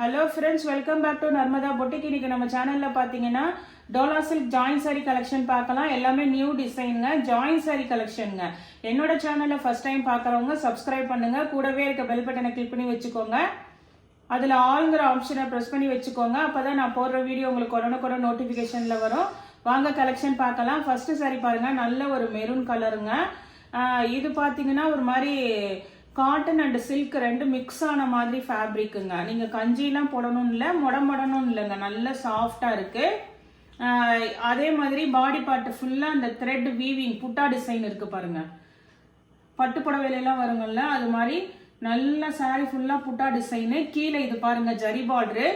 Hello friends, welcome back to Narmada boutique. இன்னைக்கு நம்ம சேனல்ல பாத்தீங்கன்னா dola silk join sari collection பார்க்கலாம். எல்லாமே நியூ டிசைனுங்க, ஜாயின் சாரி கலெக்ஷனுங்க. என்னோட சேனல்ல ஃபர்ஸ்ட் டைம் பார்க்குறவங்க சப்ஸ்கிரைப் பண்ணுங்க, கூடவே இருக்க பெல் பட்டனை கிளிக் பண்ணி வச்சுக்கோங்க. அதில் ஆல்ங்கிற ஆப்ஷனை ப்ரெஸ் பண்ணி வச்சுக்கோங்க. அப்போதான் நான் போடுற வீடியோ உங்களுக்கு உடனுக்குடன் நோட்டிஃபிகேஷனில் வரும். வாங்க கலெக்ஷன் பார்க்கலாம். ஃபர்ஸ்ட் சாரி பாருங்க, நல்ல ஒரு மெரூன் கலருங்க. இது பார்த்தீங்கன்னா ஒரு மாதிரி காட்டன் அண்ட் சில்க் ரெண்டு மிக்ஸ் ஆன மாதிரி ஃபேப்ரிக்குங்க. நீங்கள் கஞ்சிலாம் போடணும் இல்லை, மொடணும் இல்லைங்க, நல்ல சாஃப்டாக இருக்குது. அதே மாதிரி பாடி பார்ட் ஃபுல்லாக அந்த த்ரெட் வீவிங் புட்டா டிசைன் இருக்குது பாருங்க. பட்டு புடவையிலாம் வருங்கள்ல, அது மாதிரி நல்ல சாரி ஃபுல்லாக புட்டா டிசைனு. கீழே இது பாருங்க ஜரி பார்டரு,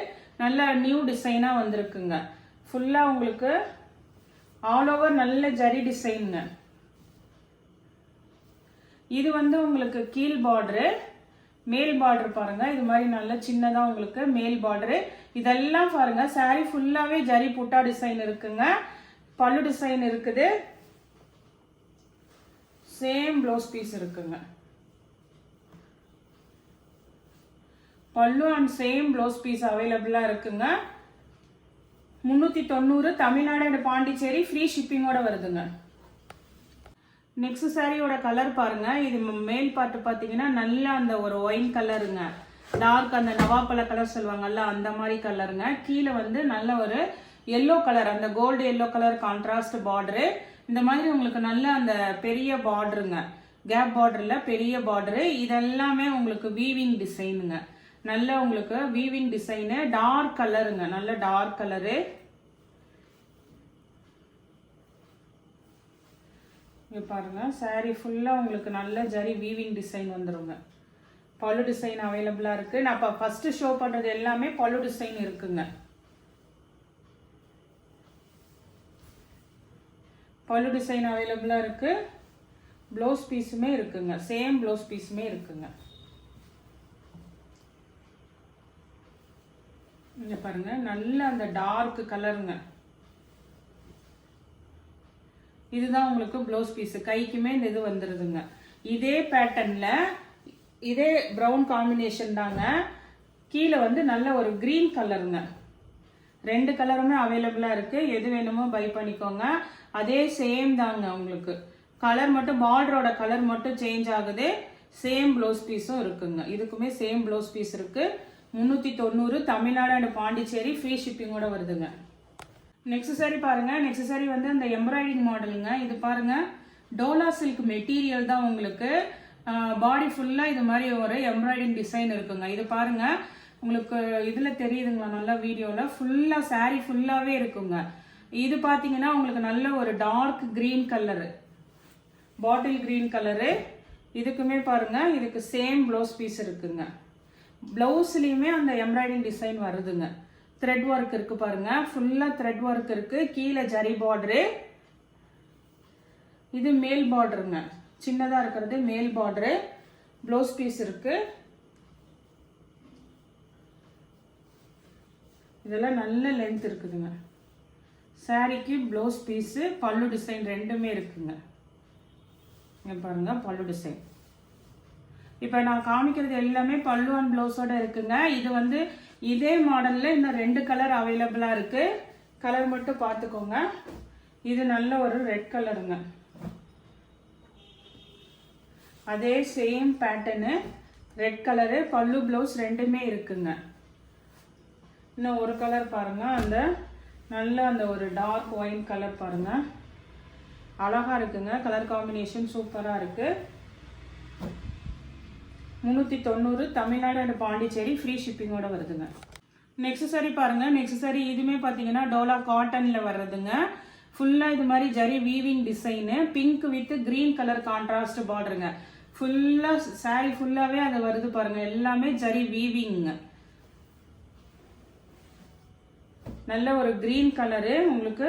நல்ல நியூ டிசைனாக வந்திருக்குங்க. ஃபுல்லாக உங்களுக்கு ஆல் ஓவர் நல்ல ஜரி டிசைனுங்க. இது வந்து உங்களுக்கு கீழ் பார்டரு, மேல் பார்டர் பாருங்க, இது மாதிரி நல்ல சின்னதா உங்களுக்கு மேல் பார்டரு. இதெல்லாம் பாருங்க சாரி ஃபுல்லாவே ஜரி புட்டா டிசைன் இருக்குங்க. பல்லு டிசைன் இருக்குது, சேம் ப்ளவுஸ் பீஸ் இருக்குங்க. பல்லு அண்ட் சேம் ப்ளவுஸ் பீஸ் அவைலபிளா இருக்குங்க. 390 தமிழ்நாடு அண்ட் பாண்டிச்சேரி, ஃப்ரீ ஷிப்பிங்கோட வருதுங்க. நெக்ஸ்ட் சாரியோட கலர் பாருங்க. இது மேல் பார்ட் பார்த்தீங்கன்னா நல்ல அந்த ஒரு ஒயின் கலருங்க, டார்க் அந்த நவாப்பழ கலர் சொல்லுவாங்கல்ல அந்த மாதிரி கலருங்க. கீழே வந்து நல்ல ஒரு எல்லோ கலர், அந்த gold yellow colour contrast border. இந்த மாதிரி உங்களுக்கு நல்ல அந்த பெரிய பார்டருங்க, கேப் பார்டர்ல பெரிய பார்டரு. இதெல்லாமே உங்களுக்கு வீவிங் டிசைனுங்க, நல்ல உங்களுக்கு வீவிங் டிசைனு. டார்க் கலருங்க, நல்ல டார்க் கலரு. இங்கே பாருங்க சாரி ஃபுல்லாக உங்களுக்கு நல்ல ஜரி வீவிங் டிசைன் வந்துருங்க. பல்லு டிசைன் அவைலபிளாக இருக்குது. நான் இப்போ ஃபஸ்ட்டு ஷோ பண்ணுறது எல்லாமே பல்லு டிசைன் இருக்குங்க. பல்லு டிசைன் அவைலபிளாக இருக்குது. ப்ளவுஸ் பீஸுமே இருக்குங்க, சேம் ப்ளவுஸ் பீஸுமே இருக்குங்க. இங்கே பாருங்க நல்ல அந்த டார்க் கலருங்க. இதுதான் உங்களுக்கு ப்ளவுஸ் பீஸ். கைக்குமே இந்த இது வந்துருதுங்க. இதே பேட்டர்ன்ல இதே ப்ரௌன் காம்பினேஷன் தாங்க. கீழே வந்து நல்ல ஒரு கிரீன் கலருங்க. ரெண்டு கலருமே அவைலபிளா இருக்கு, எது வேணுமோ பை பண்ணிக்கோங்க. அதே சேம் தாங்க, உங்களுக்கு கலர் மட்டும் பார்டரோட கலர் மட்டும் சேஞ்ச் ஆகுது. சேம் ப்ளவுஸ் பீஸும் இருக்குங்க. இதுக்குமே சேம் ப்ளவுஸ் பீஸ் இருக்கு. 390 தமிழ்நாடு அண்ட் பாண்டிச்சேரி, ஃப்ரீ ஷிப்பிங்கோட வருதுங்க. நெக்ஸ்ட் சாரி பாருங்க. நெக்ஸ்ட் சாரி வந்து அந்த எம்ப்ராய்டிங் மாடலுங்க. இது பாருங்க டோலா சில்க் மெட்டீரியல் தான் உங்களுக்கு. பாடி ஃபுல்லா இது மாதிரி ஒரு எம்ப்ராய்டிங் டிசைன் இருக்குங்க. இது பாருங்க உங்களுக்கு இதுல தெரியுதுங்களா, நல்லா வீடியோல ஃபுல்லா சாரி ஃபுல்லாவே இருக்குங்க. இது பாத்தீங்கன்னா உங்களுக்கு நல்ல ஒரு dark green colour, bottle green colour. இதுக்குமே பாருங்க இதுக்கு சேம் ப்ளவுஸ் பீஸ் இருக்குங்க. பிளவுஸ்லயுமே அந்த எம்ப்ராய்டிங் டிசைன் வருதுங்க. த்ரெட் ஒர்க் இருக்கு பாருங்க, ஃபுல்லா த்ரெட் ஒர்க் இருக்கு. கீழே ஜரி பார்டரு, இது மேல் பார்டருங்க, சின்னதா இருக்கிறது மேல் பார்டரு. ப்ளவுஸ் பீஸ் இருக்கு. இதெல்லாம் நல்ல லென்த் இருக்குதுங்க. சாரிக்கு ப்ளவுஸ் பீஸ், பல்லு டிசைன் ரெண்டுமே இருக்குங்க. இங்க பாருங்க பல்லு டிசைன். இப்போ நான் காமிக்கிறது எல்லாமே பல்லு அண்ட் ப்ளவுஸோட இருக்குங்க. இது வந்து இதே மாடல்ல இன்னும் 2 கலர் அவைலபிளா இருக்கு. கலர் மட்டும் பார்த்துக்கோங்க. இது நல்ல ஒரு ரெட் கலருங்க. அதே சேம் பேட்டர்னு ரெட் கலரு, பல்லு ப்ளவுஸ் ரெண்டுமே இருக்குங்க. இன்னும் ஒரு கலர் பாருங்க, அந்த நல்ல அந்த ஒரு டார்க் ஒயின் கலர் பாருங்க, அழகா இருக்குங்க. கலர் காம்பினேஷன் சூப்பரா இருக்கு. 390 தமிழ்நாடு அண்ட் பாண்டிச்சேரி, ஃப்ரீ ஷிப்பிங்கோட வருதுங்க. நெக்ஸ்ட் சாரி பாருங்க. நெக்ஸ்ட் சாரி இதுமே பார்த்தீங்கன்னா டோலா காட்டன்ல வர்றதுங்க. ஃபுல்லா இது மாதிரி zari weaving design, pink with green colour contrast பார்டருங்க. ஃபுல்லா சாரி ஃபுல்லாவே அது வருது பாருங்க, எல்லாமே ஜரி வீவிங்க. நல்ல ஒரு கிரீன் கலரு. உங்களுக்கு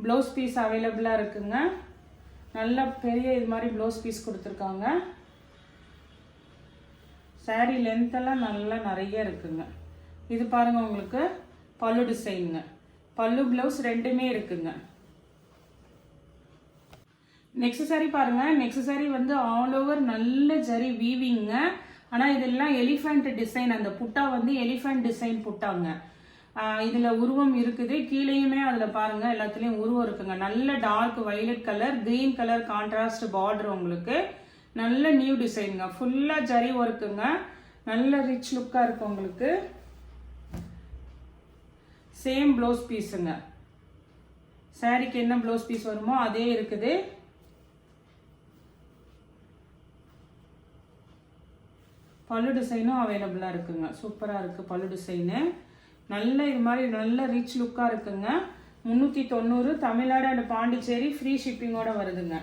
ப்ளவுஸ் பீஸ் அவைலபிளா இருக்குங்க. நல்ல பெரிய இது மாதிரி ப்ளவுஸ் பீஸ் கொடுத்துருக்காங்க. சாரி லென்த் எல்லாம் நல்லா நிறைய இருக்குங்க. இது பாருங்க உங்களுக்கு பல்லு டிசைனுங்க, பல்லு ப்ளவுஸ் ரெண்டுமே இருக்குங்க. நெக்ஸ்ட் சாரி பாருங்க. நெக்ஸ்ட் சாரி வந்து ஆல் ஓவர் நல்ல ஜரி வீவிங்க. ஆனால் இதெல்லாம் எலிஃபண்ட் டிசைன், அந்த புட்டா வந்து எலிஃபண்ட் டிசைன் புட்டாங்க. இதில் உருவம் இருக்குது, கீழேயுமே அதில் பாருங்கள் எல்லாத்துலேயும் உருவம் இருக்குங்க. நல்ல dark violet colour, green colour contrast border உங்களுக்கு. நல்ல நியூ டிசைனுங்க, ஃபுல்லாக ஜரி ஒர்க்குங்க, நல்ல ரிச் லுக்காக இருக்கும் உங்களுக்கு. சேம் ப்ளவுஸ் பீஸுங்க, சாரிக்கு என்ன ப்ளவுஸ் பீஸ் வருமோ அதே இருக்குது. பல்லு டிசைனும் அவைலபிளாக இருக்குங்க, சூப்பராக இருக்குது பல்லு டிசைனு. நல்ல இது மாதிரி நல்ல ரிச் லுக்காக இருக்குங்க. 390 தமிழ்நாடு அண்ட் பாண்டிச்சேரி ஃப்ரீ ஷிப்பிங்கோட வருதுங்க.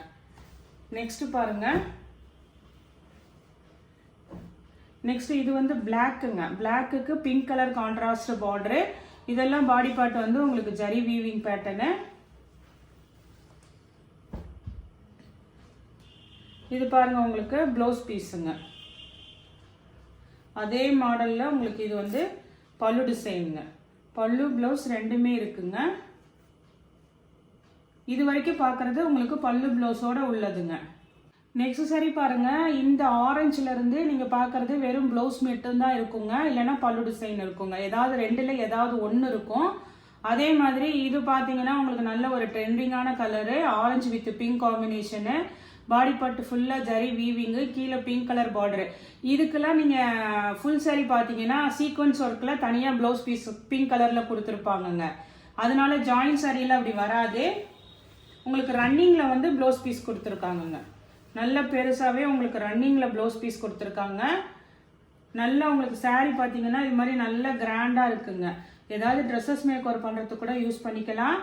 நெக்ஸ்ட் பாருங்க, நெக்ஸ்ட் இது வந்து பிளாக்குங்க, பிளாக்குக்கு பிங்க் கலர் கான்ட்ராஸ்ட் பார்டரு. இதெல்லாம் பாடி பார்ட் வந்து உங்களுக்கு ஜரி வீவிங் பேட்டர்னு. இது பாருங்க உங்களுக்கு ப்ளவுஸ் பீஸுங்க. அதே மாடலில் உங்களுக்கு இது வந்து பல்லு டிசைனுங்க, பல்லு ப்ளவுஸ் ரெண்டுமே இருக்குங்க. இது வரைக்கும் பார்க்குறது உங்களுக்கு பல்லு ப்ளவுஸோட உள்ளதுங்க. நெக்ஸ்ட் சரி பாருங்க, இந்த ஆரஞ்சுல இருந்து நீங்க பார்க்கறது வெறும் ப்ளவுஸ் மட்டும்தான் இருக்குங்க, இல்லைன்னா பல்லு டிசைன் இருக்குங்க. ஏதாவது ரெண்டுல ஏதாவது ஒன்று இருக்கும். அதே மாதிரி இது பார்த்தீங்கன்னா உங்களுக்கு நல்ல ஒரு ட்ரெண்டிங்கான colour, orange with pink combination. Body part ஃபுல்லாக ஜரி வீவிங்கு, கீழே பிங்க் கலர் பார்டரு. இதுக்கெல்லாம் நீங்கள் ஃபுல் சாரி பார்த்தீங்கன்னா சீக்வன்ஸ் ஒர்க்கில் தனியாக ப்ளவுஸ் பீஸ் பிங்க் கலரில் கொடுத்துருப்பாங்கங்க. அதனால ஜாயின் சாரியில் அப்படி வராது. உங்களுக்கு ரன்னிங்கில் வந்து ப்ளவுஸ் பீஸ் கொடுத்துருக்காங்கங்க, நல்ல பெருசாகவே உங்களுக்கு ரன்னிங்கில் ப்ளவுஸ் பீஸ் கொடுத்துருக்காங்க. நல்லா உங்களுக்கு சாரி பார்த்தீங்கன்னா இது மாதிரி நல்ல கிராண்டாக இருக்குங்க. ஏதாவது ட்ரெஸ்ஸஸ் மேக் ஓவர் பண்ணுறதுக்கு கூட யூஸ் பண்ணிக்கலாம்.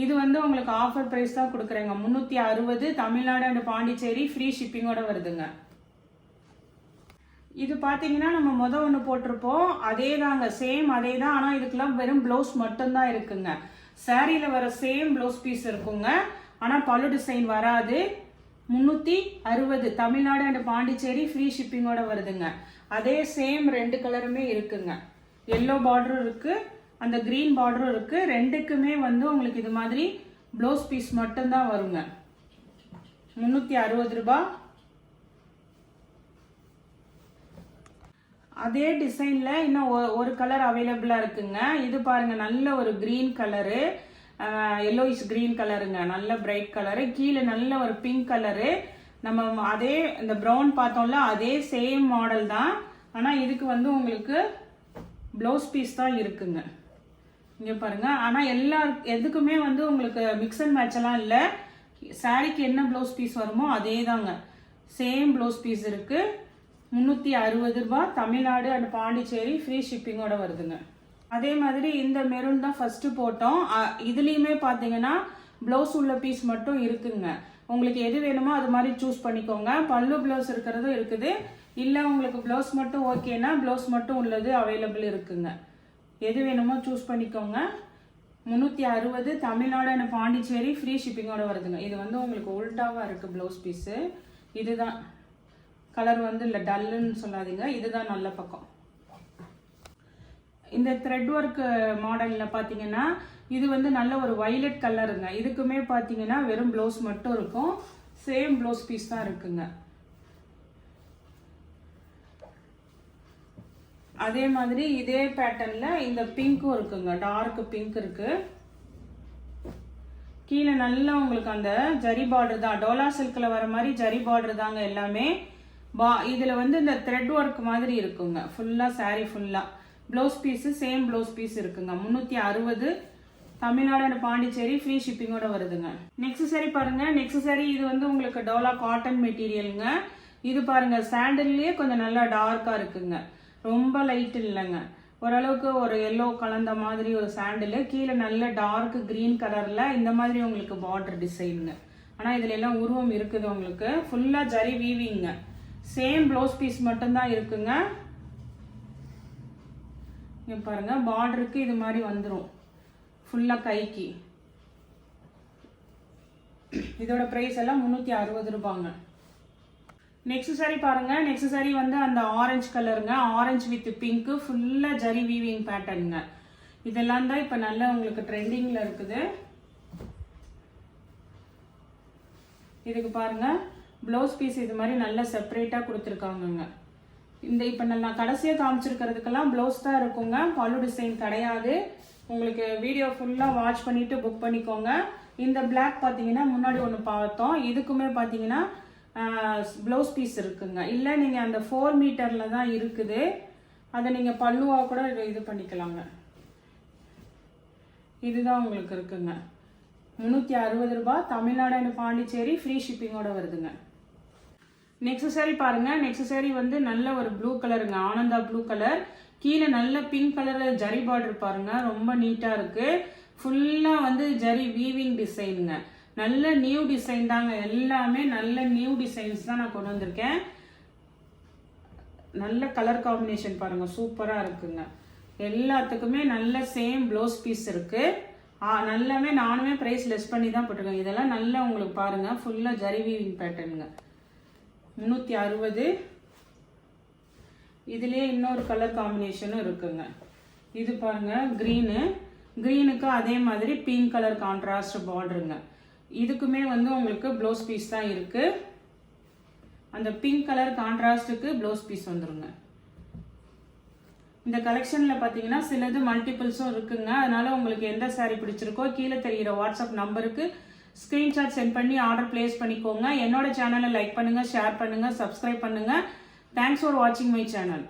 இது வந்து உங்களுக்கு ஆஃபர் ப்ரைஸ் தான் கொடுக்குறேங்க, 360 தமிழ்நாடு அண்ட் பாண்டிச்சேரி ஃப்ரீ ஷிப்பிங்கோட வருதுங்க. இது பார்த்தீங்கன்னா நம்ம ஒன்று போட்டிருப்போம், அதே தாங்க, சேம் அதே தான். ஆனால் இதுக்கெல்லாம் வெறும் ப்ளவுஸ் மட்டும்தான் இருக்குங்க. சாரியில் வர சேம் ப்ளவுஸ் பீஸ் இருக்குங்க, ஆனால் பல்லு டிசைன் வராது. 360 தமிழ்நாடு அண்ட் பாண்டிச்சேரி ஃப்ரீ ஷிப்பிங்கோட வருதுங்க. அதே சேம் ரெண்டு கலருமே இருக்குங்க, எல்லோ பார்டரும் இருக்குது, அந்த கிரீன் பார்டரும் இருக்கு. ரெண்டுக்குமே வந்து உங்களுக்கு இது மாதிரி ப்ளவுஸ் பீஸ் மட்டும்தான் வருங்க. 360 ரூபாய். அதே டிசைன்ல இன்னும் ஒரு கலர் அவைலபிளா இருக்குங்க. இது பாருங்க, நல்ல ஒரு கிரீன் கலரு, எல்லோயிஷ் கிரீன் கலருங்க, நல்ல பிரைட் கலரு. கீழே நல்ல ஒரு பிங்க் கலரு. நம்ம அதே இந்த ப்ரௌன் பார்த்தோம்ல அதே சேம் மாடல் தான், ஆனால் இதுக்கு வந்து உங்களுக்கு ப்ளவுஸ் பீஸ் தான் இருக்குங்க. இங்கே பாருங்க, ஆனால் எதுக்குமே வந்து உங்களுக்கு மிக்ஸ் அண்ட் மேட்ச் எல்லாம் இல்லை. சாரிக்கு என்ன ப்ளவுஸ் பீஸ் வருமோ அதே தாங்க, சேம் ப்ளவுஸ் பீஸ் இருக்கு. 360 ரூபாய் தமிழ்நாடு அண்ட் பாண்டிச்சேரி ஃப்ரீ ஷிப்பிங்கோட வருதுங்க. அதே மாதிரி இந்த மெரூன் தான் ஃபர்ஸ்ட் போட்டோம். இதுலேயுமே பார்த்தீங்கன்னா ப்ளவுஸ் உள்ள பீஸ் மட்டும் இருக்குங்க. உங்களுக்கு எது வேணுமோ அது மாதிரி சூஸ் பண்ணிக்கோங்க. பல்லு ப்ளவுஸ் இருக்கிறதும் இருக்குது, இல்லை உங்களுக்கு ப்ளவுஸ் மட்டும் ஓகேனா ப்ளவுஸ் மட்டும் உள்ளது அவைலபிள் இருக்குங்க. எது வேணுமோ சூஸ் பண்ணிக்கோங்க. 360 தமிழ்நாடு அண்ட் பாண்டிச்சேரி ஃப்ரீ ஷிப்பிங்கோட வருதுங்க. இது வந்து உங்களுக்கு உல்டாவாக இருக்குது ப்ளவுஸ் பீஸு. இதுதான் கலர் வந்து இல்லை, டல்லுன்னு சொல்லாதீங்க, இதுதான் நல்ல பக்கம். இந்த த்ரெட் ஒர்க் மாடலில் பார்த்தீங்கன்னா இது வந்து நல்ல ஒரு வயலட் கலருங்க. இதுக்குமே பார்த்தீங்கன்னா வெறும் ப்ளவுஸ் மட்டும் இருக்கும், சேம் ப்ளவுஸ் பீஸ் தான் இருக்குங்க. அதே மாதிரி இதே பேட்டர்ன்ல இந்த பிங்க்கும் இருக்குங்க, டார்க் பிங்க் இருக்கு. கீழே நல்லா உங்களுக்கு அந்த ஜரி பார்டர் தான், டோலா சில்க்ல வர மாதிரி ஜரி பார்டர் தாங்க எல்லாமே. இதுல வந்து இந்த த்ரெட் ஒர்க் மாதிரி இருக்குங்க, ஃபுல்லா சாரி ஃபுல்லா. Blouse piece same blouse piece இருக்குங்க. 360 தமிழ்நாடு அண்ட் பாண்டிச்சேரி ஃப்ரீ ஷிப்பிங்கோட வருதுங்க. நெக்ஸ்ட் சாரி பாருங்க, நெக்ஸ்ட் சாரி இது வந்து உங்களுக்கு டோலா காட்டன் மெட்டீரியலுங்க. இது பாருங்க, சாண்டல்லே கொஞ்சம் நல்லா டார்க்கா இருக்குங்க, ரொம்ப லைட் இல்லைங்க, ஓரளவுக்கு ஒரு எல்லோ கலந்த மாதிரி ஒரு சாண்டில். கீழே நல்ல டார்க் கிரீன் கலர்ல இந்த மாதிரி உங்களுக்கு பார்டர் டிசைனுங்க. ஆனால் இதுல எல்லாம் உருவம் இருக்குது உங்களுக்கு, ஃபுல்லா ஜரி வீவிங்க. சேம் ப்ளவுஸ் பீஸ் மட்டும்தான் இருக்குங்க. இங்க பாருங்க, பார்டருக்கு இது மாதிரி வந்துடும் ஃபுல்லா கைக்கு. இதோட பிரைஸ் எல்லாம் 360 ரூபாங்க. நெக்ஸ்ட் சாரி பாருங்க, நெக்ஸ்ட் சாரி வந்து அந்த ஆரஞ்சு கலருங்க, ஆரஞ்சு வித் பிங்க், ஃபுல்லா ஜரி வீவிங் பேட்டர்னுங்க. இதெல்லாம் தான் இப்போ நல்ல உங்களுக்கு ட்ரெண்டிங்ல இருக்குது. இதுக்கு பாருங்க ப்ளவுஸ் பீஸ் இது மாதிரி நல்லா செப்பரேட்டா கொடுத்துருக்காங்கங்க. இந்த இப்போ நான் கடைசியாக காமிச்சிருக்கிறதுக்கெல்லாம் ப்ளவுஸ் தான் இருக்குங்க, பல்லு டிசைன் கிடையாது. உங்களுக்கு வீடியோ ஃபுல்லாக வாட்ச் பண்ணிவிட்டு புக் பண்ணிக்கோங்க. இந்த பிளாக் பார்த்தீங்கன்னா முன்னாடி ஒன்று பார்த்தோம், இதுக்குமே பார்த்தீங்கன்னா ப்ளவுஸ் பீஸ் இருக்குங்க. இல்லை நீங்கள் அந்த 4 மீட்டரில் தான் இருக்குது, அதை நீங்கள் பல்லுவாக கூட இது பண்ணிக்கலாங்க. இதுதான் உங்களுக்கு இருக்குங்க. 360 ரூபாய், தமிழ்நாடு அண்ட் பாண்டிச்சேரி, ஃப்ரீ ஷிப்பிங்கோட வருதுங்க. நெக்ஸ்ட் சாரி பாருங்க. நெக்ஸ்ட் சாரி வந்து நல்ல ஒரு ப்ளூ கலருங்க, ஆனந்தா ப்ளூ கலர். கீழே நல்ல பிங்க் கலர் ஜரி பார்டர் பாருங்க, ரொம்ப நீட்டா இருக்கு. ஃபுல்லா வந்து ஜரி வீவிங் டிசைனுங்க. நல்ல நியூ டிசைன் தாங்க, எல்லாமே நல்ல நியூ டிசைன்ஸ் தான் நான் கொண்டு வந்திருக்கேன். நல்ல கலர் காம்பினேஷன் பாருங்க, சூப்பரா இருக்குங்க. எல்லாத்துக்குமே நல்ல சேம் ப்ளவுஸ் பீஸ் இருக்கு. நல்லாமே நானுமே பிரைஸ் லெஸ் பண்ணி தான் போட்டிருக்கேன். இதெல்லாம் நல்லா உங்களுக்கு பாருங்க, ஃபுல்லா ஜரி வீவிங் பேட்டர்னுங்க. 360. இதுலயே இன்னொரு கலர் காம்பினேஷனும் இருக்குங்க. இது பாருங்க கிரீனுக்கு அதே மாதிரி பிங்க் கலர் கான்ட்ராஸ்ட் பார்டருங்க. இதுக்குமே வந்து உங்களுக்கு ப்ளவுஸ் பீஸ் தான் இருக்கு. அந்த பிங்க் கலர் கான்ட்ராஸ்டுக்கு ப்ளவுஸ் பீஸ் வந்துருங்க. இந்த கலெக்ஷன்ல பாத்தீங்கன்னா சிலது மல்டிபிள்ஸும் இருக்குங்க. அதனால உங்களுக்கு எந்த சாரி பிடிச்சிருக்கோ கீழே தெரிகிற வாட்ஸ்அப் நம்பருக்கு ஸ்கிரீன்ஷாட் சென்ட் பண்ணி ஆர்டர் பிளேஸ் பண்ணிக்கோங்க. என்னோட சேனலை லைக் பண்ணுங்க, ஷேர் பண்ணுங்க, சப்ஸ்கிரைப் பண்ணுங்க. தேங்க்ஸ் ஃபார் வாட்சிங் மை சேனல்.